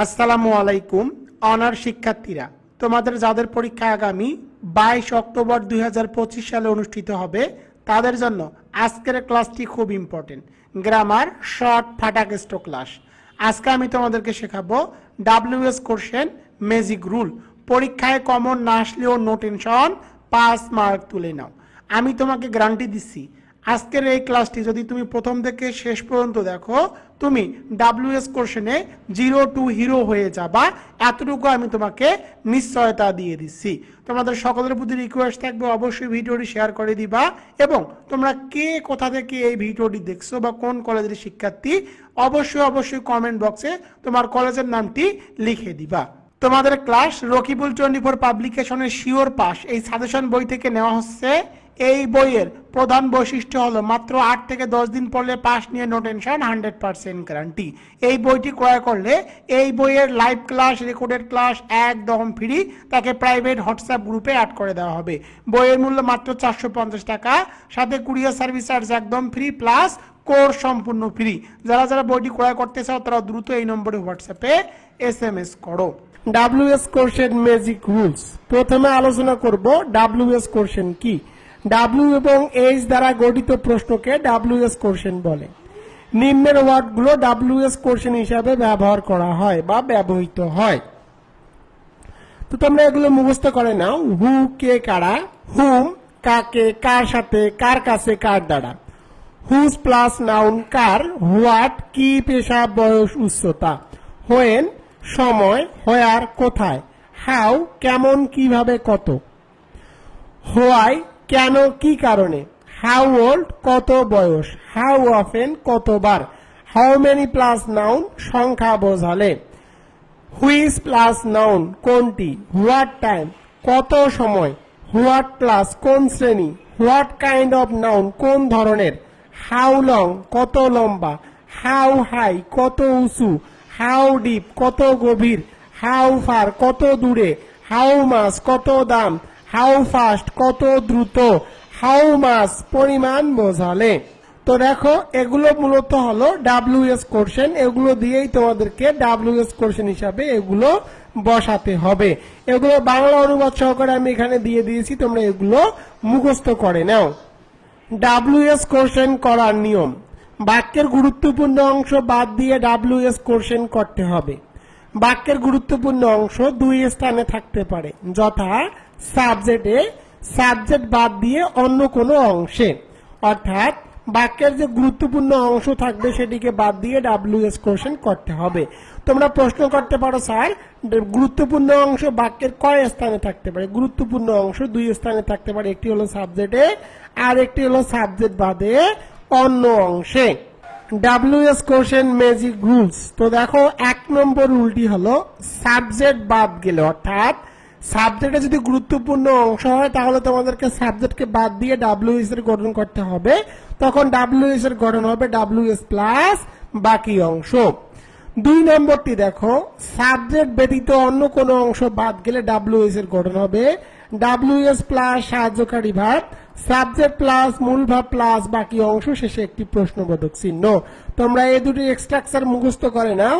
আসসালামু আলাইকুম অনার শিক্ষার্থীরা, তোমাদের যাদের পরীক্ষা আগামী 22 অক্টোবর 2025 সালে অনুষ্ঠিত হবে তাদের জন্য আজকের ক্লাসটি খুব ইম্পর্টেন্ট। গ্রামার শর্ট ফাটাকেস্ট ক্লাস। আজকে আমি তোমাদেরকে শেখাবো WS কোশ্চেন ম্যাজিক রুল। পরীক্ষায় কমন না আসলেও নো টেনশন, 5 মার্ক তুলে নাও। আমি তোমাকে গ্যারান্টি দিচ্ছি, আজকের এই ক্লাসটি যদি তুমি প্রথম থেকে শেষ পর্যন্ত দেখো, তুমি WS কোশ্চেনে 0 to হিরো হয়ে যাবা, এতটুকু আমি তোমাকে নিশ্চয়তা দিয়ে দিচ্ছি। তোমাদের সকলের প্রতি রিকোয়েস্ট থাকবে, অবশ্যই ভিডিওটি শেয়ার করে দিবা এবং তোমরা কে কোথা থেকে এই ভিডিওটি দেখছো বা কোন কলেজের শিক্ষার্থী, অবশ্যই কমেন্ট বক্সে তোমার কলেজের নামটি লিখে দিবা। তোমাদের ক্লাস রকিবুল 24 পাবলিকেশনের শিওর পাস এই সাজেশন বই থেকে নেওয়া হচ্ছে। এই বইয়ের প্রধান বৈশিষ্ট্য হলো মাত্র 8 থেকে 10 দিন পড়লে পাস নিয়ে নো টেনশন, 100% গ্যারান্টি। এই বইটি ক্রয় করলে এই বইয়ের লাইভ ক্লাস, রেকর্ডেড ক্লাস একদম ফ্রি, তাকে প্রাইভেট হোয়াটসঅ্যাপ গ্রুপে অ্যাড করে দেওয়া হবে। বইয়ের মূল্য মাত্র 450 টাকা, সাথে কুরিয়ার সার্ভিস চার্জ একদম ফ্রি, প্লাস কোর্স সম্পূর্ণ ফ্রি। যারা বইটি ক্রয় করতে চাও তারা দ্রুত এই নম্বরে হোয়াটসঅ্যাপে SMS করো। WS question magic rules. প্রথমে আলোচনা করব WS কোশ্চেন কি। W এবং H দ্বারা গঠিত প্রশ্নকে WS কোশ্চেন বলে। নিম্নের ওয়ার্ডগুলো WS কোশ্চেন হিসাবে ব্যবহার করা হয় বা ব্যবহৃত হয়। তো তোমরা এগুলো মুখস্থ করে নাও। হু কে কারা, হুম কাকে, কার সাথে, কার কাছে, কার দ্বারা। হুজ প্লাস নাউন কার, হোয়াট কি, পেশা, বয়স, উচ্চতা। হোয়েন সময়, হোয়ার কোথায়, হাউ কেমন, কিভাবে, কত। হোয়াই কেন, কি কারণে। হাউ ওল্ড কত বয়স, হাউ অফেন কতবার। হাউ মেনি প্লাস নাউন সংখ্যা বোঝালে। হুইচ প্লাস নাউন কোনটি। হোয়াট টাইম কত সময়। হোয়াট ক্লাস কোন শ্রেণী। হোয়াট কাইন্ড অফ নাউন কোন ধরনের। হাউ লং কত লম্বা। হাউ হাই কত উঁচু। হাউ ডিপ কত গভীর। হাউ ফার কত দূরে। হাউ মাস কত দাম। হাউ ফাস্ট কত দ্রুত। হাউ মাস পরিমাণ বোঝালে। তো দেখো, এগুলো মূলত হলো WS কোশ্চেন। এগুলো দিয়েই তোমাদেরকে WS কোশ্চেন হিসাবে এগুলো বসাতে হবে। এগুলো বাংলা অনুবাদ সহকারে আমি এখানে দিয়ে দিয়েছি, তোমরা এগুলো মুখস্থ করে নাও। WS কোশ্চেন করার নিয়ম: বাক্যের গুরুত্বপূর্ণ অংশ বাদ দিয়ে WS কোশ্চেন করতে হবে। বাক্যের গুরুত্বপূর্ণ অংশ দুই স্থানে থাকতে পারে, যথা সাবজেক্টে, সাবজেক্ট বাদ দিয়ে অন্য কোনো অংশে। অর্থাৎ বাক্যের যে গুরুত্বপূর্ণ অংশ থাকবে সেটিকে বাদ দিয়ে WS কোশ্চেন করতে হবে। তোমরা প্রশ্ন করতে পারো, স্যার গুরুত্বপূর্ণ অংশ বাক্যের কয় স্থানে থাকতে পারে। গুরুত্বপূর্ণ অংশ দুই স্থানে থাকতে পারে, একটি হলো সাবজেক্টে আর একটি হলো সাবজেক্ট বাদে অন্য অংশে। WS question magic rules. তো দেখো, 1 নম্বর রুলটি হলো সাবজেক্ট বাদ গেলে, অর্থাৎ সাবজেক্টে যদি গুরুত্বপূর্ণ অংশ হয় তাহলে তোমাদেরকে সাবজেক্টকে বাদ দিয়ে WS এর গঠন করতে হবে। তখন WS এর গঠন হবে WS প্লাস বাকি অংশ। 2 নম্বরটি দেখো, সাবজেক্ট ব্যতীত অন্য কোনো অংশ বাদ গেলে WS এর গঠন হবে WS প্লাস সাহায্যকারী ভাব, সাবজেক্ট প্লাস মূল ভাব প্লাস বাকি অংশ, শেষে একটি প্রশ্নবোধক চিহ্ন। তোমরা এই দুটি স্ট্রাকচার মুখস্থ করে নাও।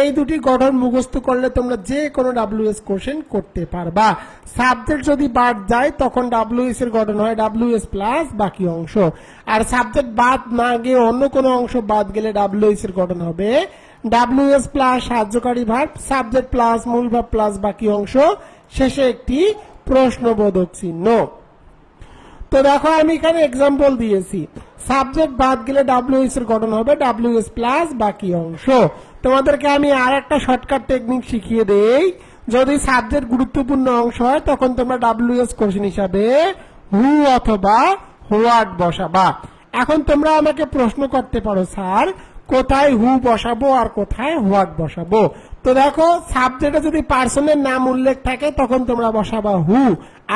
এই দুটি গঠন মুখস্থ করলে তোমরা যে কোনো WS কোশ্চেন করতে পারবা। সাবজেক্ট যদি বাদ যায় তখন WS এর গঠন হয় WS প্লাস বাকি অংশ, আর সাবজেক্ট বাদ না গিয়ে অন্য কোনো অংশ বাদ গেলে WS এর গঠন হবে WS প্লাস সাহায্যকারী ভাব, সাবজেক্ট প্লাস মূল ভাব প্লাস বাকি অংশ, শেষে একটি প্রশ্নবোধক চিহ্ন। তো দেখো, আমি এখানে এক্সাম্পল দিয়েছি। সাবজেক্ট বাদ গেলে WS এর গঠন হবে WS প্লাস বাকি অংশ। তোমাদেরকে আমি আর একটা শর্টকাট টেকনিক শিখিয়ে দেই। যদি সাবজেক্ট গুরুত্বপূর্ণ অংশ হয় তখন তোমরা WS কোশ্চেন হিসাবে হু অথবা হোয়াট বসাবা। এখন তোমরা আমাকে প্রশ্ন করতে পারো, স্যার কোথায় হু বসাবো আর কোথায় হোয়াট বসাবো। তো দেখো, সাবজেক্টে যদি পার্সনের নাম উল্লেখ থাকে তখন তোমরা বসাবা হু,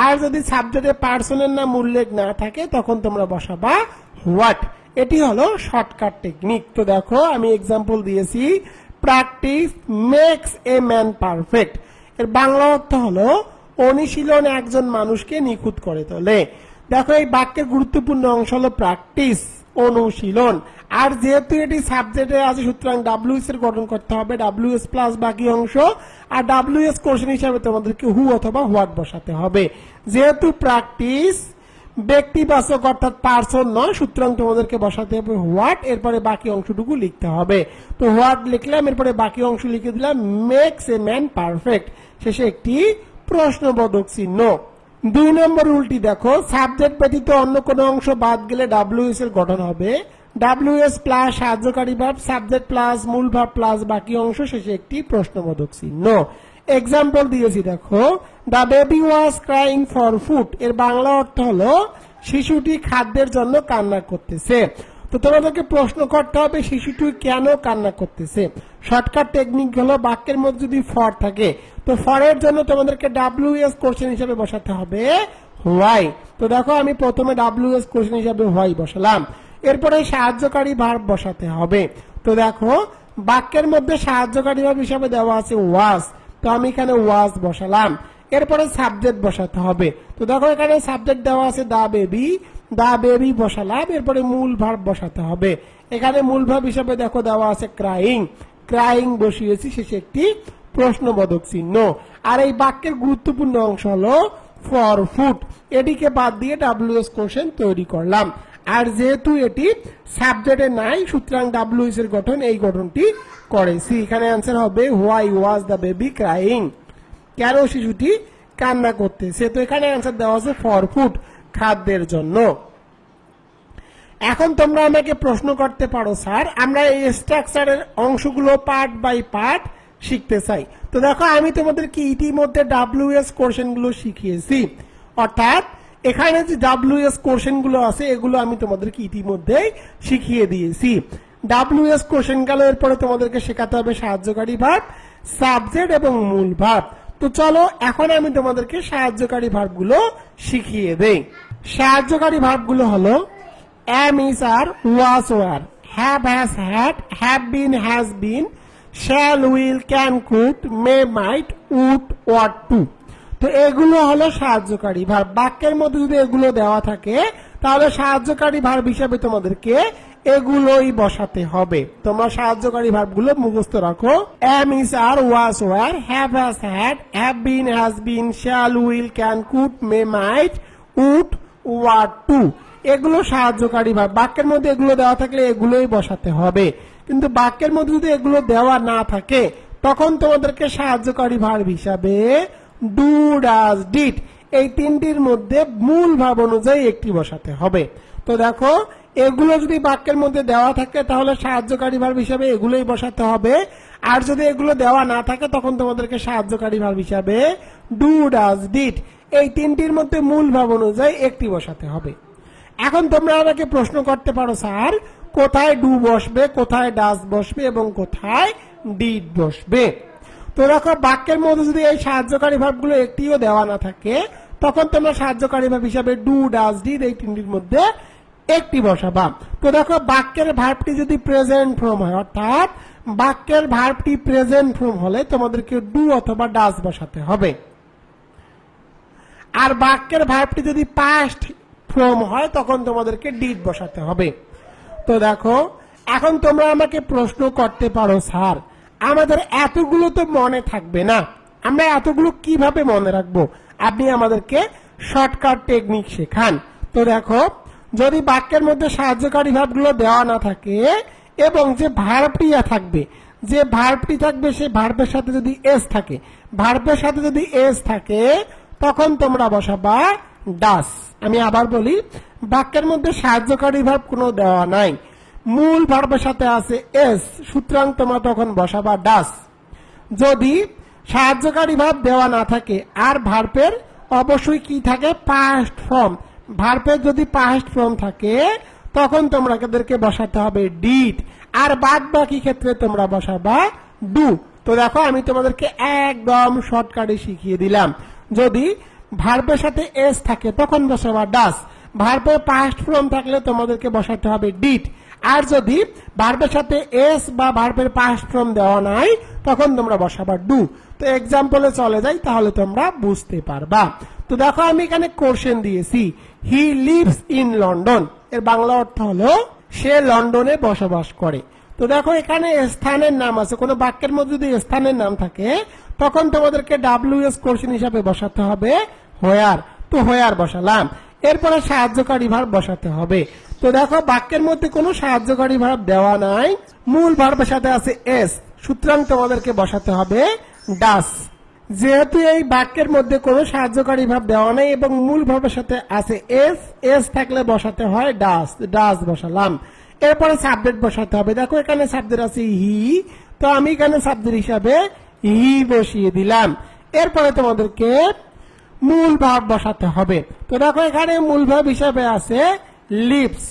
আর যদি সাবজেক্টে পার্সনের নাম উল্লেখ না থাকে তখন তোমরা বসাবা হোয়াট। এটি হলো শর্টকাট টেকনিক। তো দেখো, আমি এক্সাম্পল দিয়েছি, practice makes a man perfect. এর বাংলা অর্থ হলো অনুশীলন একজন মানুষকে নিখুঁত করে তোলে। দেখো, এই বাক্যের গুরুত্বপূর্ণ অংশ হলো প্র্যাকটিস, অনুশীলন। আর যেহেতু এটি সাবজেক্টে আছে সুতরাং ডাব্লিউএস এর গঠন করতে হবে ডাব্লিউএস প্লাস বাকি অংশ, আর ডাব্লিউএস কোশ্চেন হিসাবে তোমাদেরকে হু অথবা হোয়াট বসাতে হবে। যেহেতু প্র্যাকটিস ব্যক্তিবাচক অর্থাৎ পার্সন নয় সুতরাং তোমাদেরকে বসাতে হবে হোয়াট, এরপরে বাকি অংশটুকু লিখতে হবে। তো হোয়াট লিখলাম, এরপরে বাকি অংশ লিখে দিলাম মেক্স এ ম্যান পারফেক্ট, শেষে একটি প্রশ্নবোধক চিহ্ন। 2 নম্বর রুলটি দেখো, সাবজেক্ট ব্যতীত অন্য কোনো অংশ বাদ গেলে ডাব্লিউএস এর গঠন হবে ডাব্লিউএস প্লাস সাহায্যকারী ভার্ব, সাবজেক্ট প্লাস মূল ভার্ব প্লাস বাকি অংশ, শেষে একটি প্রশ্নবোধক চিহ্ন। এক্সাম্পল দিয়েছি দেখো, the baby was crying for food, এর বাংলা অর্থ হলো শিশুটি খাদ্যের জন্য কান্না করতেছে। তো তোমাদেরকে প্রশ্ন করতে হবে শিশুটি কেন কান্না করতেছে। শর্টকাট টেকনিক হলো বাক্যের মধ্যে যদি ফর থাকে তো ফরের জন্য তোমাদেরকে ডাব্লিউএস কোশ্চেন হিসেবে বসাতে হবে হোয়াই। তো দেখো আমি প্রথমে ডাব্লিউএস কোশ্চেন হিসেবে হোয়াই বসালাম, এরপরে সাহায্যকারী ভার্ব বসাতে হবে। তো দেখো বাক্যের মধ্যে সাহায্যকারী ভার্ব হিসেবে দেওয়া আছে ওয়াজ, তো আমি এখানে ওয়াজ বসালাম, এরপরে সাবজেক্ট বসাতে হবে। তো দেখো এখানে সাবজেক্ট দেওয়া আছে দা বেবি বসালাম, এরপরে মূল ভার্ব বসাতে হবে। এখানে মূল ভার্ব হিসেবে দেখো দেওয়া আছে ক্রাইং বসিয়েছি, শেষে একটি প্রশ্নবোধক চিহ্ন। আর এই বাক্যের গুরুত্বপূর্ণ অংশ হলো ফর ফুড, এটিকে বাদ দিয়ে ডাব্লিউএস কোশ্চেন তৈরি করলাম। আর যেহেতু এটি সাবজেক্টে নাই সুতরাং ডাব্লিউএস এর গঠন এই গঠনটি করেছি। এখানে आंसर হবে why was the baby crying, কেন শিশুটি কান্না করতেছে। তো এখানে आंसर দেওয়া আছে ফর ফুড, খাদ্যের জন্য। এখন তোমরা আমাকে প্রশ্ন করতে পারো স্যার আমরা এই স্ট্রাকচারের অংশগুলো পার্ট বাই পার্ট শিখতে চাই। তো দেখো আমি তোমাদেরকে ইতিমধ্যে ডাব্লিউএস কোশ্চেন গুলো শিখিয়েছি, অর্থাৎ এখানে যে ডাব্লিউএস কোশ্চেন গুলো আছে এগুলো আমি তোমাদেরকে ইতিমধ্যে শিখিয়ে দিয়েছি। ডাব্লিউএস কোশ্চেন গেল, এরপরে তোমাদেরকে শেখাতে হবে সাহায্যকারী ভার্ব, সাবজেক্ট এবং মূল ভার্ব। তো চলো এখন আমি তোমাদেরকে সাহায্যকারী ভার্ব গুলো শিখিয়ে দেই। সাহায্যকারী ভার্ব গুলো হলো am is are, was were, have has had, have been has been, shall will can could, may might, would ought to। তো এগুলো হলো সাহায্যকারী ভার্ব। বাক্যের মধ্যে যদি এগুলো দেওয়া থাকে তাহলে সাহায্যকারী ভার্ব হিসেবে তোমাদেরকে এগুলোই বসাতে হবে। তোমরা সাহায্যকারী ভার্বগুলো মুখস্থ রাখো, am is are, was were, have has had, have been has been, shall will can could, may might, would ought to। এগুলো সাহায্যকারী ভার্ব। বাক্যের মধ্যে এগুলো দেওয়া থাকলে এগুলোই বসাতে হবে, কিন্তু বাক্যের মধ্যে যদি এগুলো দেওয়া না থাকে তখন তোমাদেরকে সাহায্যকারী ভার্ব হিসাবে ডু, ডাজ, ডিড এই তিনটির মধ্যে মূল ভাব অনুযায়ী একটি বসাতে হবে। তো দেখো এগুলো যদি বাক্যের মধ্যে দেওয়া থাকে তাহলে সাহায্যকারী ভার্ব হিসাবে এগুলোই বসাতে হবে, আর যদি এগুলো দেওয়া না থাকে তখন তোমাদেরকে সাহায্যকারী ভার্ব হিসাবে ডু, ডাজ, ডিড এই তিনটির মধ্যে মূল ভাব অনুযায়ী একটি বসাতে হবে। এখন তোমরা আমাকে প্রশ্ন করতে পারো স্যার কোথায় ডু বসবে, কোথায় ডাজ বসবে এবং কোথায় ডিড বসবে। তো দেখো বাক্যের মধ্যে যদি এই সাহায্যকারী ভার্বগুলো একটিও দেওয়া না থাকে তখন তোমরা সাহায্যকারী ভার্ব হিসাবে ডু, ডাজ, ডিড এই তিনটির মধ্যে একটি বসাবা। তো দেখো বাক্যের ভার্বটি যদি প্রেজেন্ট ফর্ম হয়, অর্থাৎ বাক্যের ভার্বটি প্রেজেন্ট ফর্ম হলে তোমাদেরকে ডু অথবা ডাজ বসাতে হবে। আর বাক্যের ভার্বটি যদি পাস্ট ফর্ম হয় তখন তোমাদেরকে ডিড বসাতে হবে। তো দেখো এখন তোমরা আমাকে প্রশ্ন করতে পারো স্যার আমাদের এতগুলো তো মনে থাকবে না, আমরা এতগুলো কিভাবে মনে রাখবো? আপনি আমাদেরকে শর্টকাট টেকনিক শেখান। তো দেখো যদি বাক্যের মধ্যে সাহায্যকারী ভার্বগুলো দেওয়া না থাকে এবং যে ভার্বটি থাকবে, যে ভার্বটি থাকবে সেই ভার্বের সাথে যদি এস থাকে, ভার্বের সাথে যদি এস থাকে তখন তোমরা বসাবা ডাস। আমি আবার বলি, বাক্যের মধ্যে সাহায্যকারী ভার্ব কোনো দেওয়া নাই, মূল ভার্বের সাথে আছে এস, সুতরাং তোমরা তখন বসাবা ডাস। যদি সাহায্যকারী ভার্ব দেওয়া না থাকে আর ভার্বের অবশ্যই কি থাকে পাস্ট ফর্ম, ভার্বের যদি পাস্ট ফর্ম থাকে তখন তোমাদেরকে বসাতে হবে ডিড, আর বাদ বাকি ক্ষেত্রে তোমরা বসাবা ডু। তো দেখো আমি তোমাদেরকে একদম শর্টকাটে শিখিয়ে দিলাম। যদি ভার্বের সাথে এস থাকে তখন বসাবা ডাস, ভার্বের পাস্ট ফর্ম থাকলে তোমাদেরকে বসাতে হবে ডিড, আর যদি ভার্বের সাথে এস বা ভার্বের পাস্ট ফর্ম দেওয়া নাই তখন তোমরা বসাবা ডু। তো এক্সাম্পলে চলে যাই তাহলে তোমরা বুঝতে পারবা। তো দেখো আমি এখানে কোশ্চেন দিয়েছি, হি লিভস ইন লন্ডন, এর বাংলা অর্থ হলো সে লন্ডনে বসবাস করে। তো দেখো এখানে স্থানের নাম আছে, কোনো বাক্যের মধ্যে যদি স্থানের নাম থাকে তখন তোমাদেরকে WS কোশ্চেন হিসাবে বসাতে হবে হোয়ার। তো হোয়ার বসালাম, এরপরে সাহায্যকারী ভার্ব বসাতে হবে। তো দেখো বাক্যের মধ্যে কোনো সাহায্যকারী ভার্ব দেওয়া নাই, মূল ভার্বের সাথে আছে এস, সুতরাং তোমাদেরকে বসাতে হবে ডাস। যেহেতু এই বাক্যের মধ্যে কোনো সাহায্যকারী ভার্ব দেওয়া নাই এবং মূল ভার্বের সাথে আছে এস, এস থাকলে বসাতে হয় ডাস, ডাস বসালাম। এরপরে সাবজেক্ট বসাতে হবে। দেখো এখানে সাবজেক্ট আছে হি, তো আমি এখানে সাবজেক্ট হিসাবে হি বসিয়ে দিলাম। এরপরে তোমাদেরকে মূল ভার্ব বসাতে হবে। তো দেখো এখানে মূল ভার্ব হিসাবে আছে লিভস।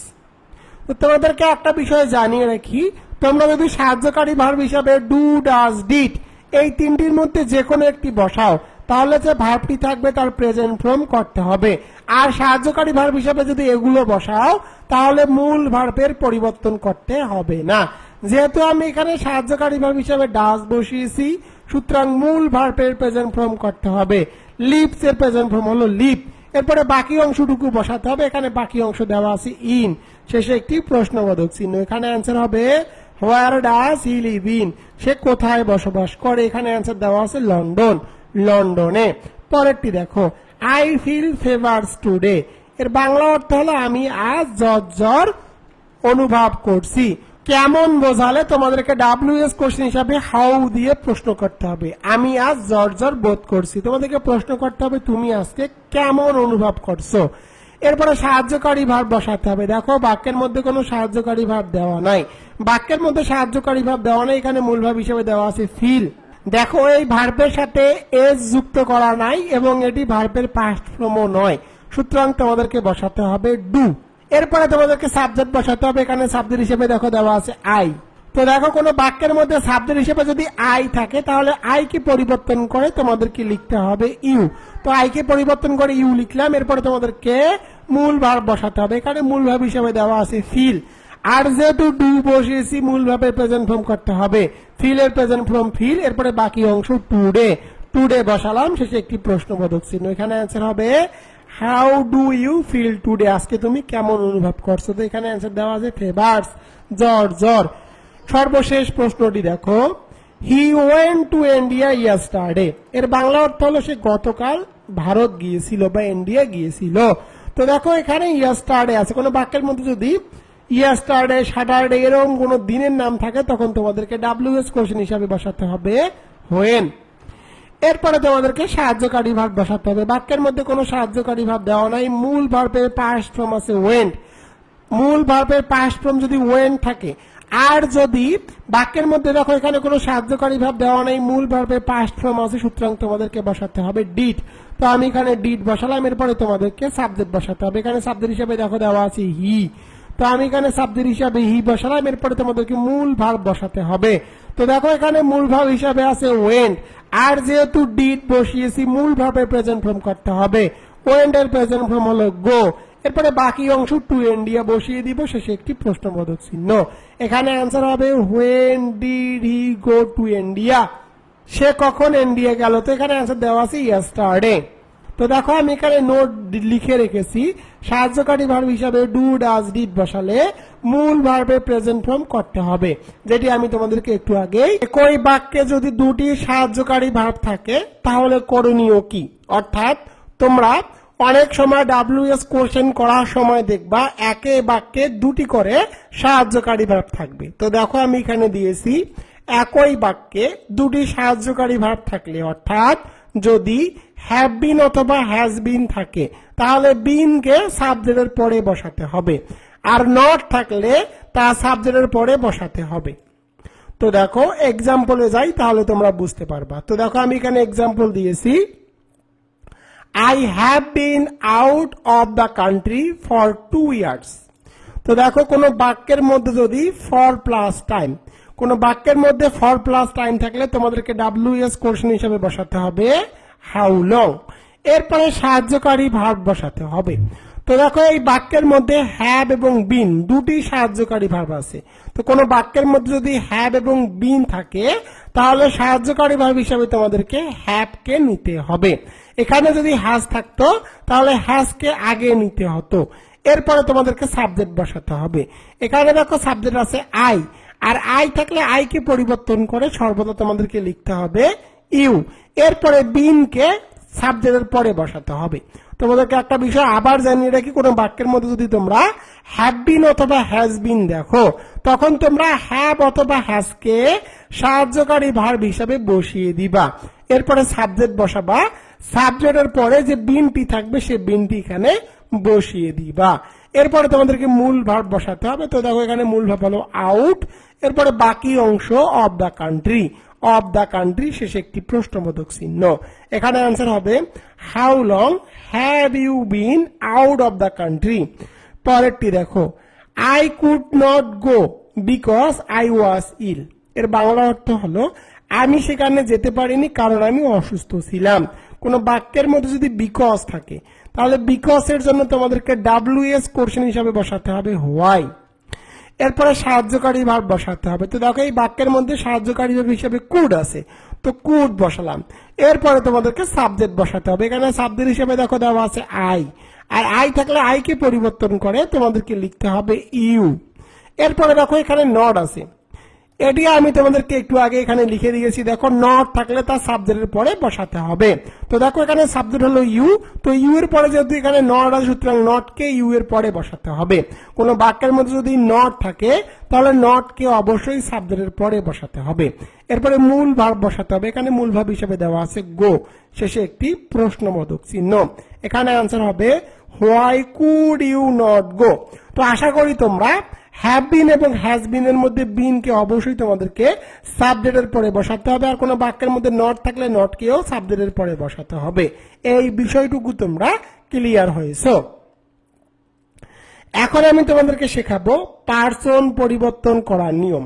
তো তোমাদেরকে একটা বিষয় জানিয়ে রাখি, তোমরা যদি সাহায্যকারী ভার্ব হিসাবে ডু, ডাজ, ডিড এই তিনটির মধ্যে যে কোনো একটি বসাও তাহলে যে ভার্বটি থাকবে তার প্রেজেন্ট ফর্ম করতে হবে। আর সাহায্যকারী ভার্ব হিসাবে যদি এগুলো বসাও তাহলে মূল ভার্বের পরিবর্তন করতে হবে না। যেহেতু আমি এখানে সাহায্যকারী ভার্ব হিসাবে ডাজ বসিয়েছি, সুতরাং মূল ভার্বের প্রেজেন্ট ফর্ম করতে হবে। লিভস এর প্রেজেন্ট ফর্ম হলো লিভ। এরপরে বাকি অংশটুকু বসাতে হবে। এখানে বাকি অংশ দেওয়া আছে ইন, শেষে একটি প্রশ্নবোধক চিহ্ন। এখানে অ্যান্সার হবে where does he live in, সে কোথায় বসবাস করে। এখানে অ্যান্সার দেওয়া আছে লন্ডন, লন্ডনে। পরেরটি দেখো, আই ফিল ফেভারস টুডে, এর বাংলা অর্থ হলো আমি আজ জ্বর অনুভব করছি। কেমন বোঝালে তোমাদেরকে WS কোশ্চেন হিসাবে হাউ দিয়ে প্রশ্ন করতে হবে। আমি আজ জ্বর বোধ করছি, তোমাদেরকে প্রশ্ন করতে হবে তুমি আজকে কেমন অনুভব করছো। এরপরে সাহায্যকারী ভার্ব বসাতে হবে। দেখো বাক্যের মধ্যে কোনো সাহায্যকারী ভার্ব দেওয়া নাই, বাক্যের মধ্যে সাহায্যকারী ভার্ব দেওয়া নাই, এখানে মূল ভার্ব হিসেবে দেওয়া আছে ফিল। দেখো এই ভার্বের সাথে এস যুক্ত করা নাই এবং এটি ভার্বের পাস্ট ফর্মও নয়, সুতরাং তোমাদেরকে বসাতে হবে ডু। এরপরে তোমাদেরকে সাবজেক্ট বসাতে হবে। এখানে সাবজেক্ট হিসেবে দেখো দেওয়া আছে আই। তো দেখো কোনো বাক্যের মধ্যে সাবজেক্ট হিসেবে যদি আই থাকে তাহলে আই কে পরিবর্তন করে তোমাদেরকে লিখতে হবে ইউ। তো আই কে পরিবর্তন করে ইউ লিখলাম। এরপরে তোমাদেরকে মূল ভার্ব বসাতে হবে। এখানে মূল ভার্ব হিসেবে দেওয়া আছে ফিল। আর যেহেতু ডু বসিয়েছি মূল ভার্বের প্রেজেন্ট ফর্ম করতে হবে, ফিল এর প্রেজেন্ট ফর্ম ফিল। এরপরে বাকি অংশ টুডে, টুডে বসালাম, শেষে একটি প্রশ্নবোধক চিহ্ন। এখানে অ্যান্সার হবে how do you feel today, আজকে তুমি কেমন অনুভব করছো। তো এখানে অ্যান্সার দেওয়া আছে ফেভার্স, জ্বর। সর্বশেষ প্রশ্নটি দেখো, he went to India yesterday, এর বাংলা অর্থ হলো সে গতকাল ভারত গিয়েছিল বা ইন্ডিয়া গিয়েছিল। তো দেখো এখানে ইয়েস্টারডে আছে, কোনো বাক্যের মধ্যে যদি ইয়েস্টারডে, স্যাটারডে এরকম কোনো দিনের নাম থাকে তখন তোমাদেরকে WS কোশ্চেন হিসাবে বসাতে হবে হোয়েন। এরপরে তোমাদেরকে সাহায্যকারী ভার্ব বসাতে হবে। বাক্যের মধ্যে কোনো সাহায্যকারী ভার্ব দেওয়া নাই, মূল ভার্বের পাস্ট ফর্ম আছে ওয়েন্ট। মূল ভার্বের পাস্ট ফর্ম যদি ওয়েন্ট থাকে, আর যদি বাক্যের মধ্যে দেখো এখানে কোনো সাহায্যকারী ভার্ব দেওয়া নাই, মূল ভার্বের পাস্ট ফর্ম আছে, সুতরাং তোমাদেরকে বসাতে হবে ডিড। তো আমি এখানে ডিড বসালাম। এরপরে তোমাদেরকে সাবজেক্ট বসাতে হবে। এখানে সাবজেক্ট হিসেবে দেখো দেওয়া আছে হি, তো আমি এখানে সাবজেক্ট হিসাবে হি বসালাম। এরপরে তোমাদেরকে মূল ভার্ব বসাতে হবে। তো দেখো এখানে মূল ভার্ব হিসাবে আছে ওয়েন্ট, আর যেহেতু ডিড বসিয়েছি মূল ভার্বের প্রেজেন্ট ফর্ম করতে হবে। ওয়েন্ট এর প্রেজেন্ট ফর্ম হলো গো। এরপরে বাকি অংশ টু ইন্ডিয়া বসিয়ে দিব, শেষে একটি প্রশ্নবোধক চিহ্ন। এখানে অ্যান্সার হবে when did he go to India, সে কখন ইন্ডিয়া গেল। তো এখানে অ্যান্সার দেওয়া আছে ইয়েস্টারডে। তো দেখো আমি এখানে নোট লিখে রেখেছি, সাহায্যকারী ভার্ব হিসাবে ডু, ডাজ, ডিড বসালে মূল ভার্বের প্রেজেন্ট ফর্ম করতে হবে, যেটি আমি তোমাদেরকে একটু আগেই। একই বাক্যে যদি দুটি সাহায্যকারী ভার্ব থাকে তাহলে করণীয় কি, অর্থাৎ তোমরা অনেক সময় WS কোশ্চেন করার সময় দেখবা একই বাক্যে দুটি করে সাহায্যকারী ভার্ব থাকবে। তো দেখো আমি এখানে দিয়েছি একই বাক্যে দুটি সাহায্যকারী ভার্ব থাকলে, অর্থাৎ যদি হ্যাভ বিন অথবা হ্যাজ বিন থাকে তাহলে বিন কে সাবজেক্টের পরে বসাতে হবে, আর নট থাকলে তা সাবজেক্টের পরে বসাতে হবে। তো দেখো এক্সাম্পলে যাই তাহলে তোমরা বুঝতে পারবা। তো দেখো আমি এখানে এক্সাম্পল দিয়েছি, I have been out of the country for 2 years. তো দেখো কোনো বাক্যের মধ্যে যদি ফর প্লাস টাইম, কোনো বাক্যের মধ্যে ফর প্লাস টাইম থাকলে তোমাদেরকে WS কোশ্চেন হিসেবে বসাতে হবে হাউ লং। এরপরে সাহায্যকারী ভার্ব বসাতে হবে। তো দেখো এই বাক্যের মধ্যে হ্যাভ এবং বিন দুটি সাহায্যকারী ভার্ব আছে। তো কোনো বাক্যের মধ্যে যদি হ্যাভ এবং বিন থাকে তাহলে সাহায্যকারী ভার্ব হিসাবে তোমাদেরকে হ্যাভ কে নিতে হবে। এখানে যদি হ্যাজ থাকতো তাহলে হ্যাজ কে আগে নিতে হতো। এরপরে তোমাদেরকে সাবজেক্ট বসাতে হবে। এখানে দেখো সাবজেক্ট আছে আই, আর আই থাকলে আই কে পরিবর্তন করে সর্বদা তোমাদেরকে লিখতে হবে ইউ। এরপরে বিন কে সাবজেক্টের পরে বসাতে হবে। তোমাদেরকে একটা বিষয় আবার জানিয়ে রাখি, কোন বাক্যের মধ্যে যদি তোমরা হ্যাভ বিন অথবা হ্যাজ বিন দেখো, তখন তোমরা হ্যাভ অথবা হ্যাজ কে সাহায্যকারী ভার্ব হিসাবে বসিয়ে দিবা। এরপরে সাবজেক্ট বসাবা, সাবজেক্টের পরে যে বিনটি থাকবে সে বিনটি এখানে বসিয়ে দিবা। এরপরে তোমাদেরকে মূল ভার্ব বসাতে হবে। তো দেখো এখানে মূল ভার্ব হলো আউট, এরপরে বাকি অংশ of the country. Of the country শেষে একটি প্রশ্নবোধক চিহ্ন। এখানে আনসার হবে how long have you been out of the country. পরেরটি দেখো I could not go because I was ill. এর বাংলা অর্থ হলো আমি সেখানে যেতে পারিনি কারণ আমি অসুস্থ ছিলাম। কোন বাক্যের মধ্যে যদি বিকজ থাকে তাহলে বিকজ এর জন্য তোমাদেরকে WS কোশ্চেন হিসাবে বসাতে হবে হোয়াই। এরপরে সাহায্যকারী ভার্ব বসাতে হবে। তো দেখো এই বাক্যের মধ্যে সাহায্যকারী ভার্ব হিসেবে কুড আছে, তো কুড বসালাম। এরপরে তোমাদেরকে সাবজেক্ট বসাতে হবে। এখানে সাবজেক্ট হিসেবে দেখো দেওয়া আছে আই, আর আই থাকলে আই কে পরিবর্তন করে তোমাদেরকে লিখতে হবে ইউ। এরপরে দেখো এখানে নট আছে, এটি আমি তোমাদেরকে একটু আগে এখানে লিখে দিয়েছি। দেখো নট থাকলে তার সাবজেক্টের পরে বসাতে হবে। তো দেখো এখানে সাবজেক্ট হলো ইউ, তো ইউ এর পরে যেহেতু এখানে নট আছে সুতরাং নট কে ইউ এর পরে বসাতে হবে। কোন বাক্যের মধ্যে যদি নট থাকে তাহলে নট কে অবশ্যই সাবজেক্টের পরে বসাতে হবে। এরপরে মূল ভার্ব বসাতে হবে। এখানে মূল ভার্ব হিসেবে দেওয়া আছে গো, শেষে একটি প্রশ্নবোধক চিহ্ন। এখানে আনসার হবে why could you not go. তো আশা করি তোমরা হ্যাভ বিন এবং হ্যাজ বিন এর মধ্যে বিন কে অবশ্যই তোমাদেরকে সাবজেক্টের পরে বসাতে হবে, আর কোন বাক্যের মধ্যে নট থাকলে নট কেও সাবজেক্টের পরে বসাতে হবে। এই বিষয়টুকু তোমরা ক্লিয়ার হয়েছো। এখন আমি তোমাদেরকে শেখাবো পার্সন পরিবর্তন করার নিয়ম।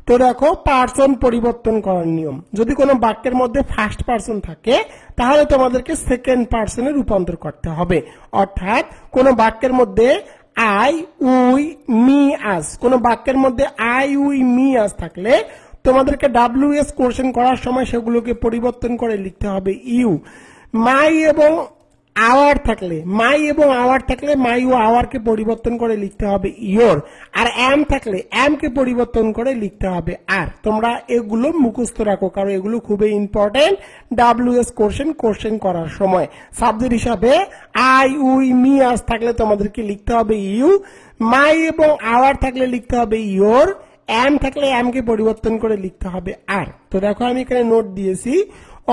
তো দেখো পার্সন পরিবর্তন করার নিয়ম, যদি কোনো বাক্যের মধ্যে ফার্স্ট পার্সন থাকে তাহলে তোমাদেরকে সেকেন্ড পার্সনে রূপান্তর করতে হবে। অর্থাৎ কোন বাক্যের মধ্যে আই উই মি আস, কোন বাক্যের মধ্যে আই উই মি আস থাকলে তোমাদেরকে WS কোশ্চেন করার সময় সেগুলোকে পরিবর্তন করে লিখতে হবে ইউ। মাই এবং আওয়ার থাকলে মাই ও আওয়ার কে পরিবর্তন করে লিখতে হবে ইয়োর, আর এম থাকলে এম কে পরিবর্তন করে লিখতে হবে আর। তোমরা এগুলো মুখস্থ রাখো কারণ এগুলো খুবই ইম্পর্টেন্ট WS কোশ্চেন করার সময়। সাবজেক্ট হিসাবে আই উই মি আস থাকলে তোমাদেরকে লিখতে হবে ইউ, মাই এবং আওয়ার থাকলে লিখতে হবে ইয়োর, এম থাকলে এম কে পরিবর্তন করে লিখতে হবে আর। তো দেখো আমি এখানে নোট দিয়েছি,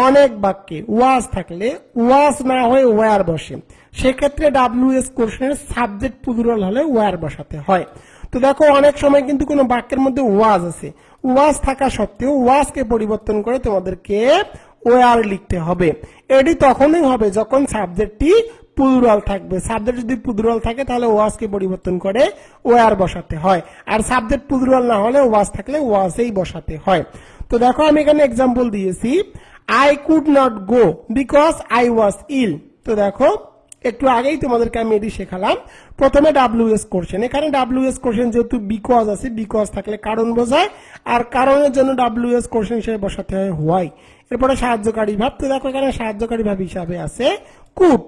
অনেক বাক্যে ওয়াজ থাকলে ওয়াজ না হয়ে ওয়ার বসে, সেক্ষেত্রে WS কোশ্চেনের সাবজেক্ট প্লুরাল হলে ওয়ার বসাতে হয়। তো দেখো অনেক সময় কিন্তু কোনো বাক্যের মধ্যে ওয়াজ আছে, ওয়াজ থাকা সত্ত্বেও ওয়াজ কে পরিবর্তন করে তোমাদেরকে ওয়ার লিখতে হবে। এটি তখনই হবে যখন সাবজেক্টটি প্লুরাল থাকবে। সাবজেক্ট যদি প্লুরাল থাকে তাহলে ওয়াজ কে পরিবর্তন করে ওয়ার বসাতে হয়, আর সাবজেক্ট প্লুরাল না হলে ওয়াজ থাকলে ওয়াজেই বসাতে হয়। তো দেখো আমি এখানে এক্সাম্পল দিয়েছি, I could not go because I was ill। তো দেখো একটু আগেই তোমাদেরকে আমি এটি শেখালাম। প্রথমে WS কোশ্চেন, এখানে WS কোশ্চেন যেহেতু বিকজ আছে, বিকজ থাকলে কারণ বোঝায়, আর কারণের জন্য WS কোশ্চেন হিসেবে বসাতে হয় হোয়াই। এরপরে সাহায্যকারী ভাব, তো দেখো এখানে সাহায্যকারী ভাব হিসাবে আছে কুড।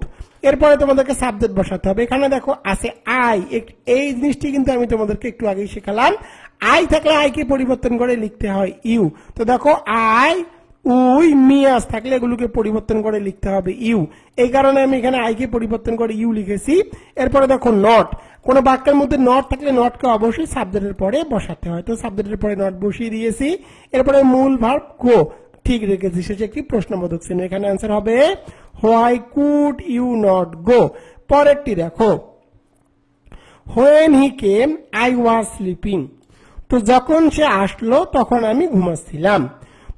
এরপরে তোমাদেরকে সাবজেক্ট বসাতে হবে। এখানে দেখো আছে আই, এই জিনিসটি কিন্তু আমি তোমাদেরকে একটু আগেই শেখালাম। আই থাকলে আই কে পরিবর্তন করে লিখতে হয় ইউ। তো দেখো আই উই মি আস থাকলে এগুলোকে পরিবর্তন করে লিখতে হবে ইউ, এই কারণে আমি এখানে আই কে পরিবর্তন করে ইউ লিখেছি। এরপরে দেখো নট, কোন বাক্যের মধ্যে নট থাকলে নটকে অবশ্যই সাবজেক্টের পরে বসাতে হয়, তো সাবজেক্টের পরে নট বসিয়ে দিয়েছি। এরপরে মূল ভার্ব গো ঠিক রেখেছি, শেষে একটি প্রশ্নবোধক চিহ্ন। এখানে आंसर হবে why could you not go. পরেরটি দেখো when he came I was sleeping. তো যখন সে আসলো তখন আমি ঘুমাচ্ছিলাম।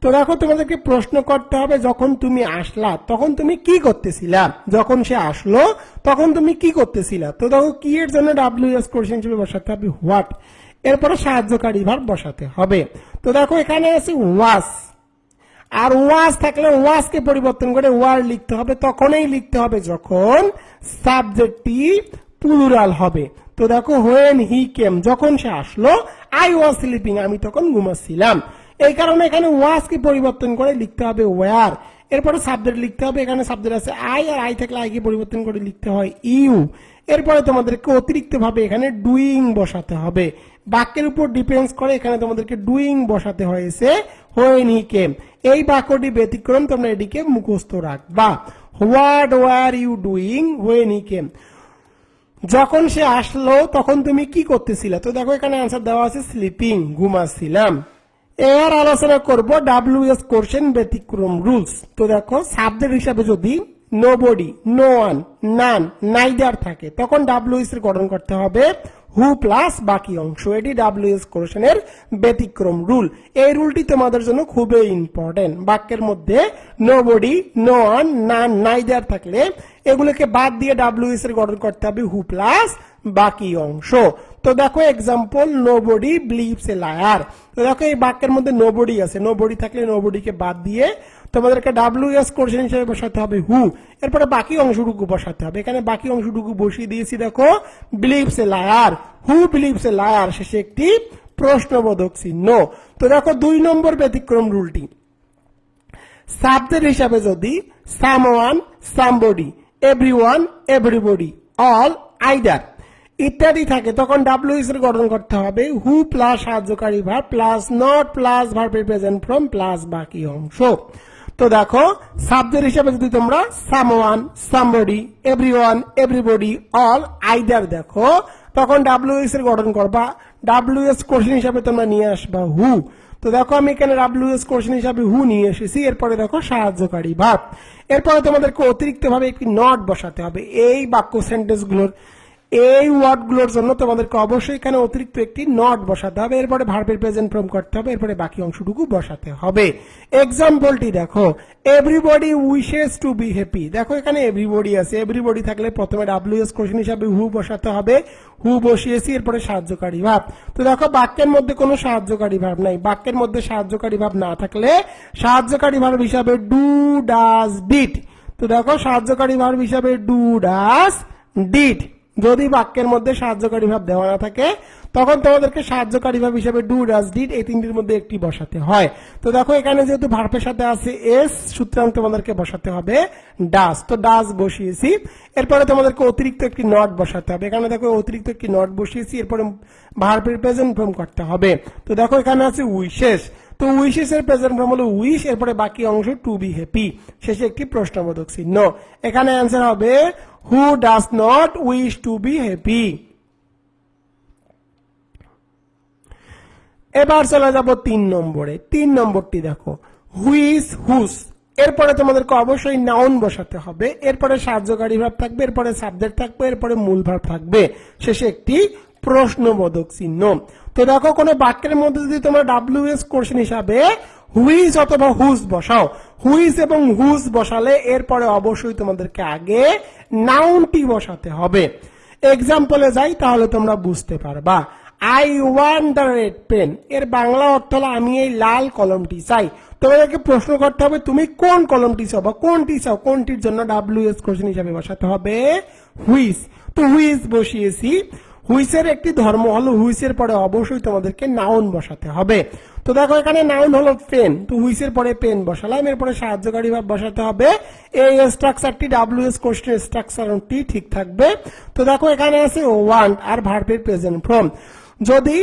তো দেখো তোমাদেরকে প্রশ্ন করতে হবে যখন তুমি আসলা তখন তুমি কি করতেছিলা, যখন সে আসলো তখন তুমি কি করতেছিলা। তো দেখো কি এর জন্য WS কোশ্চেন হিসেবে বসাতে হবে হোয়াট, এরপরে সাহায্যকারী ভার্ব বসাতে হবে। তো দেখো এখানে আছে ওয়াজ, আর ওয়াজ থাকলে ওয়াজ কে পরিবর্তন করে ওয়ার লিখতে হবে, তখনই লিখতে হবে যখন সাবজেক্টটি প্লুরাল হবে। তো দেখো হোয়েন হি কেম, যখন সে আসলো, আই ওয়াজ স্লিপিং, আমি তখন ঘুমাচ্ছিলাম। এই কারণে এখানে ওয়াজ কে পরিবর্তন করে লিখতে হবে ওয়ার। এরপরে সাবজেক্ট লিখতে হবে, এখানে সাবজেক্ট আছে আই, আর আই থাকলে আইকে পরিবর্তন করে লিখতে হয় ইউ। এরপরে তোমাদেরকে অতিরিক্ত ভাবে এখানে ডুইং বসাতে হবে, বাক্যের উপর ডিপেন্ডস করে এখানে তোমাদেরকে ডুইং বসাতে হয়েছে হোয়েন হি কেম। এই বাক্যটি ব্যতিক্রম, তোমরা এটিকে মুখস্থ রাখবা। What were you doing when he came, যখন সে আসলো তখন তুমি কি করতেছিলে? তো দেখো এখানে আনসার দেওয়া আছে স্লিপিং, ঘুমাচ্ছিলাম। এর আলোচনা করব ডাব্লিউএস কোশ্চেন ব্যতিক্রম রুলস। তো দেখো সাবজেক্ট হিসাবে যদি নোবডি, নো ওয়ান, নান, নাইদার থাকে তখন ডাব্লিউএস এর গঠন করতে হবে হু প্লাস বাকি অংশ। এটি ডাব্লিউএস কোশ্চেনের ব্যতিক্রম রুল। এই রুলটি তোমাদের জন্য খুবই ইম্পর্টেন্ট। বাক্যের মধ্যে নোবডি, নো ওয়ান, নান, নাইদার থাকলে এগুলোকে বাদ দিয়ে ডাব্লিউএস এর গঠন করতে হবে হু প্লাস বাকি অংশ। তো দেখো example, nobody believes a liar. তো দেখো এই বাক্যের মধ্যে নোবডি আছে, নোবডি থাকলে নোবডিকে বাদ দিয়ে তোমাদেরকে ডাব্লিউএস কোশ্চেন হিসেবে বসাতে হবে হু, এরপরে বাকি অংশটুকু বসাতে হবে। এখানে বাকি অংশটুকু বসিয়ে দিয়েছি, দেখো believes a liar, who believes a liar, শেষে একটি প্রশ্নবোধক চিহ্ন। তো দেখো 2 নম্বর ব্যতিক্রম রুলটি, সাবজেক্ট হিসাবে যদি someone, somebody, everyone, everybody, all, either ইত্যাদি থাকে তখন ডাব্লিউএস এর গঠন করতে হবে হু প্লাস সাহায্যকারী ভার্ব প্লাস নট প্লাস ভার্বের প্রেজেন্ট ফর্ম প্লাস বাকি অংশ। তো দেখো সাবজেক্ট হিসাবে যদি তোমরা someone, somebody, everyone, everybody, all, either দেখো তখন ডাব্লিউএস এর গঠন করবা, ডাব্লিউএস কোশ্চেন হিসাবে তোমরা নিয়ে আসবা হু। তো দেখো আমি এখানে ডাব্লিউএস কোশ্চেন হিসাবে হু নিয়ে এসেছি। এরপরে দেখো সাহায্যকারী ভার্ব, এরপরে তোমাদেরকে অতিরিক্ত ভাবে একটি নট বসাতে হবে। এই বাক্য সেন্টেন্স গুলোর, এই ওয়ার্ডগুলোর জন্য তোমাদেরকে অবশ্যই এখানে অতিরিক্ত একটি নট বসাতে হবে, এরপরে ভার্বের প্রেজেন্ট ফর্ম করতে হবে, এরপরে বাকি অংশটুকু বসাতে হবে। এক্সাম্পলটি দেখো, everybody wishes to be happy. দেখো এখানে এভরিবডি আছে, এভরিবডি থাকলে প্রথমে ডাব্লিউএস কোশ্চেন হিসাবে হু বসাতে হবে, হু বসিয়েছি, এরপরে সাহায্যকারী ভার্ব। তো দেখো বাক্যের মধ্যে কোনো সাহায্যকারী ভার্ব নাই, বাক্যের মধ্যে সাহায্যকারী ভার্ব না থাকলে সাহায্যকারী ভার্ব হিসাবে ডু, ডাজ, ডিড। তো দেখো সাহায্যকারী ভার্ব হিসাবে ডু, ডাজ, ডিড। যদি বাক্যের মধ্যে সাহায্যকারী ভাব দেওয়া না থাকে তখন তোমাদেরকে সাহায্যকারী ভাব হিসেবে ডু, ডাজ, ডিড এই তিনটির মধ্যে একটি বসাতে হয়। তো দেখো এখানে যেহেতু ভার্বের সাথে আছে এস, সুতরাং তোমাদেরকে বসাতে হবে ডাজ। তো ডাজ বসিয়েছি, এরপরে তোমাদেরকে অতিরিক্ত একটি নট বসাতে হবে। এখানে দেখো অতিরিক্ত একটি নট বসিয়েছি, এরপরে ভার্বের প্রেজেন্ট ফর্ম করতে হবে। তো দেখো এখানে আছে উইশেস, তো উইশেস এর প্রেজেন্ট ফর্ম হলো উইশ, এরপরে বাকি অংশ টু বি হ্যাপি, শেষে একটি প্রশ্নবোধক চিহ্ন। এখানে অ্যান্সার হবে who does not wish to be happy. এবার চলে যাব 3 নম্বরে। 3 নম্বরটি দেখো, হুইস, হুস, এরপরে তোমাদেরকে অবশ্যই নাউন বসাতে হবে, এরপরে সাহায্যকারী ভার্ব থাকবে, এরপরে সাবজেক্ট থাকবে, এরপরে মূল ভার্ব থাকবে, শেষে একটি প্রশ্নবোধক চিহ্ন। তো দেখো কোনো বাক্যের মধ্যে যদি তোমরা ডাব্লিউএস কোশ্চেন হিসাবে হুইস অথবা হুস বসাও, হুইস এবং হুস বসালে এরপরে অবশ্যই তোমাদেরকে আগে নাউনটি বসাতে হবে। এক্সাম্পলে যাই তাহলে তোমরা বুঝতে পারবা। I want the red pen, এর বাংলা অর্থ হলো আমি এই লাল কলমটি চাই। তোমাদেরকে প্রশ্ন করতে হবে তুমি কোন কলমটি চাও বা কোনটি চাও, কোনটির জন্য ডাব্লিউএস কোশ্চেন হিসাবে বসাতে হবে হুইস। তো হুইস বসিয়েছি, হুইসের একটি ধর্ম হলো হুইসের পরে অবশ্যই তোমাদেরকে নাউন বসাতে হবে। তো দেখো এখানে নাউন হলো পেন, তো হুইসের পরে পেন বসালাম, এরপরে সাহায্যকারী ভাব বসাতে হবে। এই স্ট্রাকচারটি ডাব্লিউএস কোশ্চেন স্ট্রাকচারটি ঠিক থাকবে। তো দেখো এখানে আছে ওয়ান্ট আর ভার্বের প্রেজেন্ট ফর্ম। যদি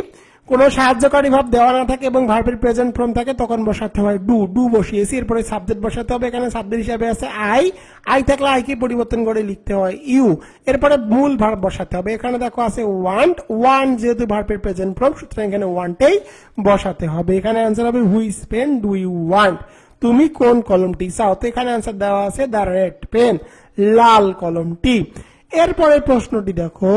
কোনো সাহায্যকারী ভাব দেওয়া না থাকে এবং ভার্বের প্রেজেন্ট ফর্ম থাকে তখন বসাতে হয় ডু, ডু বসিয়েছি, এরপরে সাবজেক্ট বসাতে হবে। এখানে সাবজেক্ট হিসাবে আছে আই, আই থাকলে আইকে পরিবর্তন করে লিখতে হয় ইউ, এরপরে মূল ভার্ব বসাতে হবে। এখানে দেখো আছে ওয়ান্ট, ওয়ান্ট যেহেতু ভার্বের প্রেজেন্ট ফর্ম সুতরাং এখানে ওয়ান্টেই বসাতে হবে। এখানে অ্যান্সার হবে which pen do you want, তুমি কোন কলমটি চাও। তো এখানে অ্যান্সার দেওয়া আছে দ্য রেড পেন, লাল কলমটি। এরপরে প্রশ্নটি দেখো,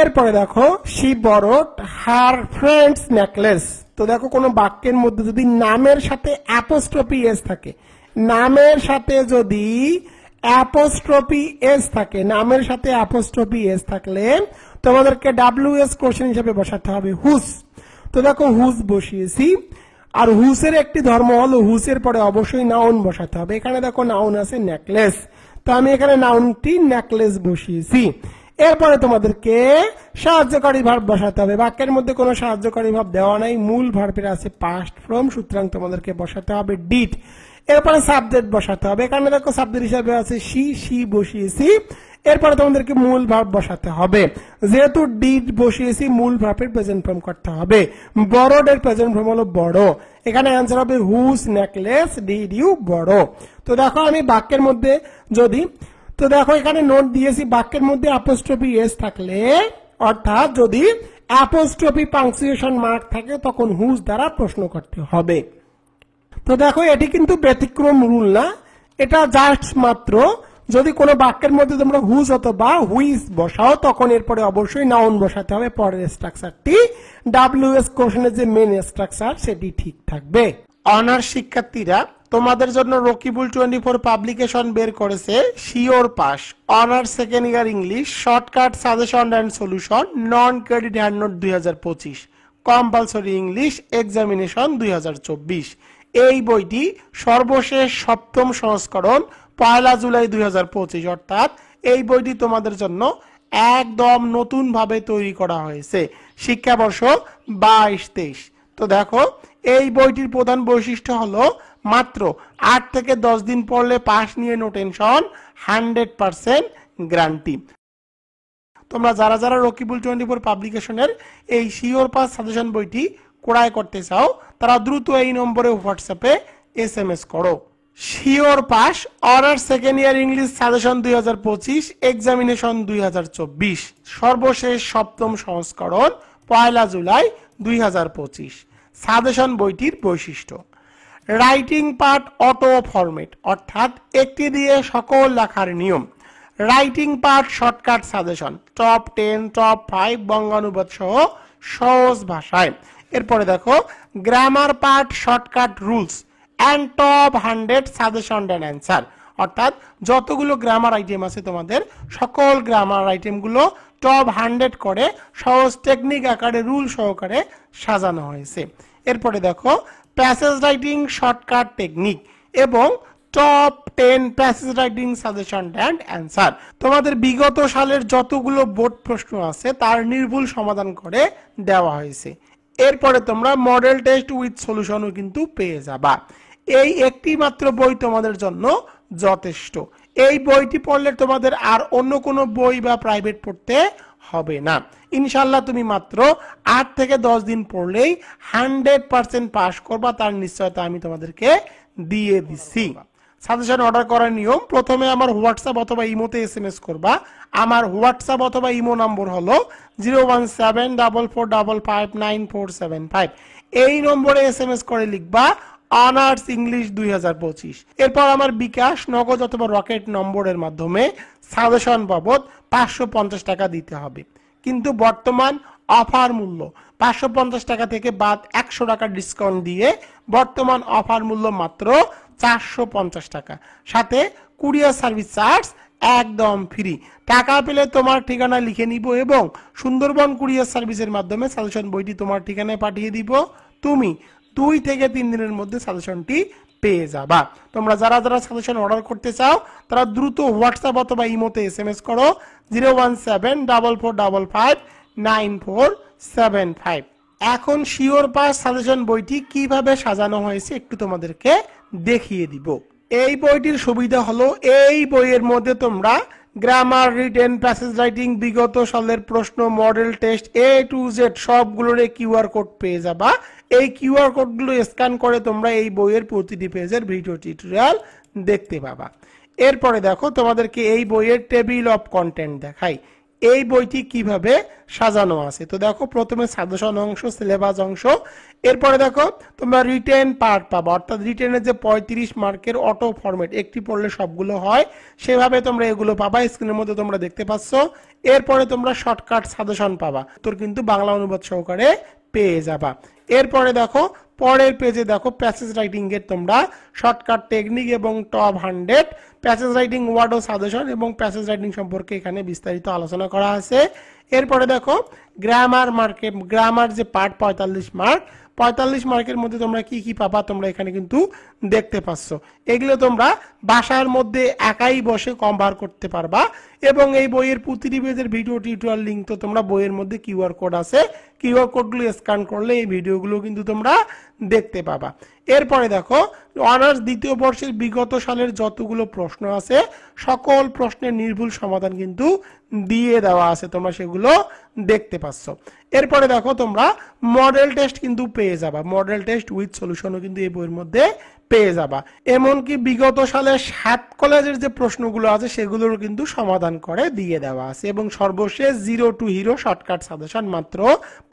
এরপরে দেখো she borrowed her friend's necklace. তো দেখো কোনো বাক্যের মধ্যে যদি নামের সাথে অ্যাপোস্ট্রফি এস থাকে, নামের সাথে যদি অ্যাপোস্ট্রফি এস থাকে, নামের সাথে অ্যাপোস্ট্রফি এস থাকলে তোমাদেরকে ডাব্লিউএস কোশ্চেন হিসেবে বসাতে হবে হুস। তো দেখো হুস বসিয়েছি, আর হুসের একটি ধর্ম হলো হুসের পরে অবশ্যই নাউন বসাতে হবে। এখানে দেখো নাউন আছে নেকলেস, তো আমি এখানে নাউনটি নেকলেস বসিয়েছি। এরপরে তোমাদেরকে সাহায্যকারী ভার্ব বসাতে হবে। বাক্যের মধ্যে কোনো সাহায্যকারী ভার্ব দেওয়া নাই, মূল ভার্বের আছে পাস্ট ফর্ম, সুতরাং তোমাদেরকে বসাতে হবে ডিড। এরপরে সাবজেক্ট বসাতে হবে। এখানে দেখো সাবজেক্ট হিসাবে আছে সি বসিয়েছি। এরপরে তোমাদেরকে মূল ভার্ব বসাতে হবে। যেহেতু ডিড বসিয়েছি, মূল ভার্বের প্রেজেন্ট ফর্ম করতে হবে। বরোড এর প্রেজেন্ট ফর্ম হলো বড়। এখানে অ্যান্সার হবে হুজ নেকলেস ডিড ইউ বড়। তো দেখো আমি বাক্যের মধ্যে তো দেখো এখানে নোট দিয়েছি, বাক্যের মধ্যে অ্যাপোস্ট্রফি এস থাকলে, অর্থাৎ যদি অ্যাপোস্ট্রফি পাংচুয়েশন মার্ক থাকে, তখন হুজ দ্বারা প্রশ্ন করতে হবে। তো দেখো এটি কিন্তু ব্যতিক্রম রুল না, এটা জাস্ট মাত্র যদি কোনো বাক্যের মধ্যে তোমরা হুজ অথবা হুইজ বসাও, তখন এরপরে অবশ্যই নাউন বসাতে হবে। পরের স্ট্রাকচারটি ডাব্লিউএস কোশ্চেনের যে মেন স্ট্রাকচার সেটি ঠিক থাকবে। অনার্স শিক্ষার্থীরা, তোমাদের জন্য রকিবুল 24 পাবলিকেশন বের করেছে sure pass honours second year English shortcut suggestion and solution non credit hand note 2025 compulsory English examination 2024। এই বইটি সর্বশেষ সপ্তম সংস্করণ 1 জুলাই 2025, অর্থাৎ এই বইটি তোমাদের জন্য একদম নতুন ভাবে তৈরি করা হয়েছে শিক্ষাবর্ষ 22-23। তো দেখো এই বইটির প্রধান বৈশিষ্ট্য হলো মাত্র 8 থেকে 10 দিন পড়লে পাস নিয়ে নো টেনশন, 100% গ্যারান্টি। তোমরা যারা যারা রকিবুল 24 পাবলিকেশনের এই শিওর পাস সাজেশন বইটি ক্রয় করতে চাও, তারা দ্রুত এই নম্বরে হোয়াটসঅ্যাপে SMS করো। Sure pass honours second year English suggestion 2025 examination 2024 সর্বশেষ সপ্তম সংস্করণ 1 জুলাই 2025। সাজেশন বইটির বৈশিষ্ট্য: রাইটিং পার্ট অটো ফরম্যাট, অর্থাৎ একটি দিয়ে সকল লেখার নিয়ম। Writing part shortcut suggestion, top 10 top 5 বঙ্গানুবাদ সহ সহজ ভাষায়। এরপরে দেখো grammar part shortcut rules and top 100 suggestion and answer, অর্থাৎ যতগুলো গ্রামার আইটেম আছে তোমাদের সকল গ্রামার আইটেমগুলো টপ 100 করে সহজ টেকনিক আকারে রুল সহকারে সাজানো হয়েছে। এরপরে দেখো প্যাসেজ রাইটিং শর্টকাট টেকনিক এবং top 10 passage writing suggestion and answer. তোমাদের বিগত সালের যতগুলো বোর্ড প্রশ্ন আছে তার নির্ভুল সমাধান করে দেওয়া হয়েছে। এরপরে তোমরা মডেল টেস্ট উইথ সলিউশনও কিন্তু পেয়ে যাবা। এই একটি মাত্র বই তোমাদের জন্য যথেষ্ট। এই বইটি পড়লে তোমাদের আর অন্য কোনো বই বা প্রাইভেট পড়তে হবে না। ইনশাল্লাহ তুমি মাত্র 8 থেকে 10 দিন পড়লেই 100% পাস করবা, তার নিশ্চয়তা আমি তোমাদেরকে দিয়ে দিচ্ছি। সাজেশন অর্ডার করার নিয়ম: প্রথমে আমার হোয়াটসঅ্যাপ অথবা ইমোতে SMS করবা। আমার হোয়াটসঅ্যাপ অথবা ইমো নম্বর হলো 01744559475। এই নম্বরে SMS করে লিখবা অনার্স ইংলিশ 2025। এরপর আমার বিকাশ, নগদ অথবা রকেট নম্বরের মাধ্যমে সাজেশন বাবদ 550 টাকা দিতে হবে। কিন্তু বর্তমান অফার মূল্য 550 টাকা থেকে বাদ 100 টাকা ডিসকাউন্ট দিয়ে বর্তমান অফার মূল্য মাত্র 450 টাকা, সাথে কুরিয়ার সার্ভিস চার্জ একদম ফ্রি। টাকা পেলে তোমার ঠিকানা লিখে নিব এবং সুন্দরবন কুরিয়ার সার্ভিসের মাধ্যমে সাজেশন বইটি তোমার ঠিকানায় পাঠিয়ে দিব। তুমি 2 থেকে 3 দিনের মধ্যে সাজেশনটি পেয়ে যাবা। তোমরা যারা যারা সাজেশন অর্ডার করতে চাও তারা দ্রুত হোয়াটসঅ্যাপ অথবা ইমোতে SMS করো 01744559475। এখন শিওর পাস সাজেশন বইটি কিভাবে সাজানো হয়েছে একটু তোমাদেরকে দেখিয়ে দিব। এই বইটির সুবিধা হলো এই বইয়ের মধ্যে তোমরা গ্রামার, রিটেন, প্যাসেজ রাইটিং, বিগত সালের প্রশ্ন, model test A to Z সবগুলোর QR কোড পেয়ে যাবা। এই QR কোডগুলো স্ক্যান করে তোমরা এই বইয়ের প্রতিটি পেজের ভিডিও টিউটোরিয়াল দেখতে পাবা। এরপরে দেখো তোমাদেরকে এই বইয়ের টেবিল অফ কন্টেন্ট দেখাই এই বইটি কিভাবে সাজানো আছে। তো দেখো প্রথমে সাজেশন অংশ, সিলেবাস অংশ, এরপরে দেখো তোমরা রিটেন পার্ট পাবা, অর্থাৎ রিটেনের যে 35 মার্কের অটো ফরম্যাট, একটি পড়লে সবগুলো হয় সেভাবে তোমরা এগুলো পাবা। স্ক্রিনের মধ্যে তোমরা দেখতে পাচ্ছ। এরপরে তোমরা শর্টকাট সাজেশন পাবা, তোর কিন্তু বাংলা অনুবাদ সহকারে পেয়ে যাবা। এরপরে দেখো পরের পেজে দেখো প্যাসেজ রাইটিং এর তোমরা শর্টকাট টেকনিক এবং টপ 100 প্যাসেজ রাইটিং ওয়ার্ড ও সাজেশন এবং প্যাসেজ রাইটিং সম্পর্কে এখানে বিস্তারিত আলোচনা করা আছে। এরপরে দেখো গ্রামার মার্কে, গ্রামার যে পার্ট 45 মার্কের মধ্যে তোমরা কি কি পাবা তোমরা এখানে কিন্তু দেখতে পাচ্ছ। এগুলো তোমরা বাসার মধ্যে একাই বসে কভার করতে পারবা এবং এই বইয়ের প্রতিটি পেজের ভিডিও টিউটোরিয়াল লিংক তো তোমরা বইয়ের মধ্যে QR কোড আছে, QR কোডগুলো স্ক্যান করলে এই ভিডিওগুলো কিন্তু তোমরা দেখতে পাবা। এরপরে দেখো অনার্স দ্বিতীয় বর্ষের বিগত সালের যতগুলো প্রশ্ন আছে সকল প্রশ্নের নির্ভুল সমাধান কিন্তু দিয়ে দেওয়া আছে, তোমরা সেগুলো দেখতে পাচ্ছ। এরপরে দেখো তোমরা মডেল টেস্ট কিন্তু পেয়ে যাবা, মডেল টেস্ট উইথ সলিউশনও কিন্তু এই বইয়ের মধ্যে পেয়ে যাবা। এমনকি বিগত সালের 7 কলেজের যে প্রশ্নগুলো আছে সেগুলোর কিন্তু সমাধান করে দিয়ে দেওয়া আছে। এবং সর্বশেষ 0 টু হিরো শর্টকাট সাজেশন মাত্র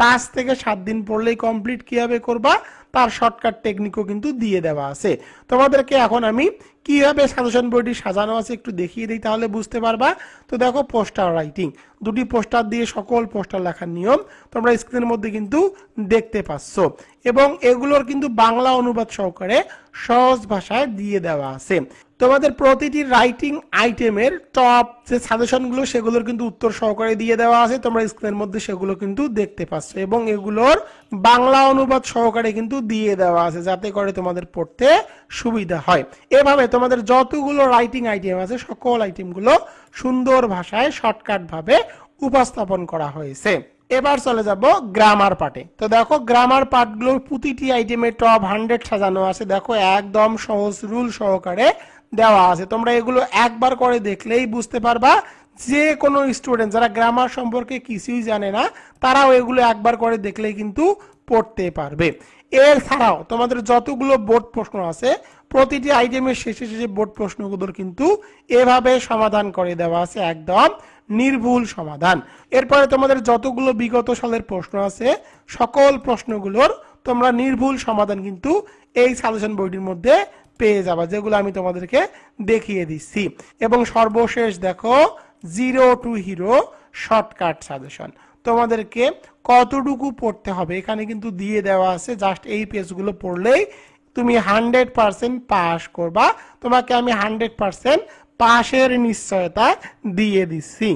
5 থেকে 7 দিন পড়লেই কমপ্লিট কিভাবে করবা তার শর্টকাট টেকনিকও কিন্তু দিয়ে দেওয়া আছে। তোমাদেরকে এখন আমি কিভাবে সাজেশন বইটি সাজানো আছে একটু দেখিয়ে দিই, তাহলে বুঝতে পারবা। তো দেখো পোস্টার রাইটিং, দুটি পোস্টার দিয়ে সকল পোস্টার লেখার নিয়ম তোমরা স্ক্রিনের মধ্যে কিন্তু দেখতে পাচ্ছ, এবং এগুলোর কিন্তু বাংলা অনুবাদ সহকারে সহজ ভাষায় দিয়ে দেওয়া আছে। তোমাদের প্রতিটি রাইটিং আইটেমের টপ যে সাজেশনগুলো সেগুলোর কিন্তু উত্তর সহকারে দিয়ে দেওয়া আছে, তোমরা স্ক্রিনের মধ্যে সেগুলো কিন্তু দেখতে পাচ্ছ, এবং এগুলোর বাংলা অনুবাদ সহকারে কিন্তু দিয়ে দেওয়া আছে যাতে করে তোমাদের পড়তে সুবিধা হয়। এভাবে তোমাদের যতগুলো রাইটিং আইটেম আছে সকল আইটেমগুলো সুন্দর ভাষায় শর্টকাট ভাবে উপস্থাপন করা হয়েছে। এবার চলে যাব গ্রামার পার্টে। তো দেখো গ্রামার পার্টগুলোর প্রতিটি আইটেমে টপ 100 সাজানো আছে, দেখো একদম সহজ রুল সহকারে দেওয়া আছে। তোমরা এগুলো একবার করে দেখলেই বুঝতে পারবা, যে কোনো স্টুডেন্ট যারা গ্রামার সম্পর্কে কিছুই জানে না তারাও এগুলো একবার করে দেখলেই কিন্তু পড়তে পারবে। এছাড়াও তোমাদের যতগুলো বোর্ড প্রশ্ন আছে প্রতিটি আইটেমের শেষে শেষে বোর্ড প্রশ্নগুলোর কিন্তু এভাবে সমাধান করে দেওয়া আছে, একদম নির্ভুল সমাধান। এরপরে তোমাদের যতগুলো বিগত সালের প্রশ্ন আছে সকল প্রশ্নগুলোর তোমরা নির্ভুল সমাধান কিন্তু এই সাজেশন বইটির মধ্যে পেয়ে যাবা, যেগুলো আমি তোমাদেরকে দেখিয়ে দিচ্ছি। এবং সর্বশেষ দেখো 0 টু হিরো শর্টকাট সাজেশন, তোমাদেরকে কতটুকু পড়তে হবে এখানে কিন্তু দিয়ে দেওয়া আছে। জাস্ট এই পেজগুলো পড়লেই তুমি 100% পাস করবা, তোমাকে আমি 100% পাশের নিশ্চয়তা দিয়ে দিচ্ছি।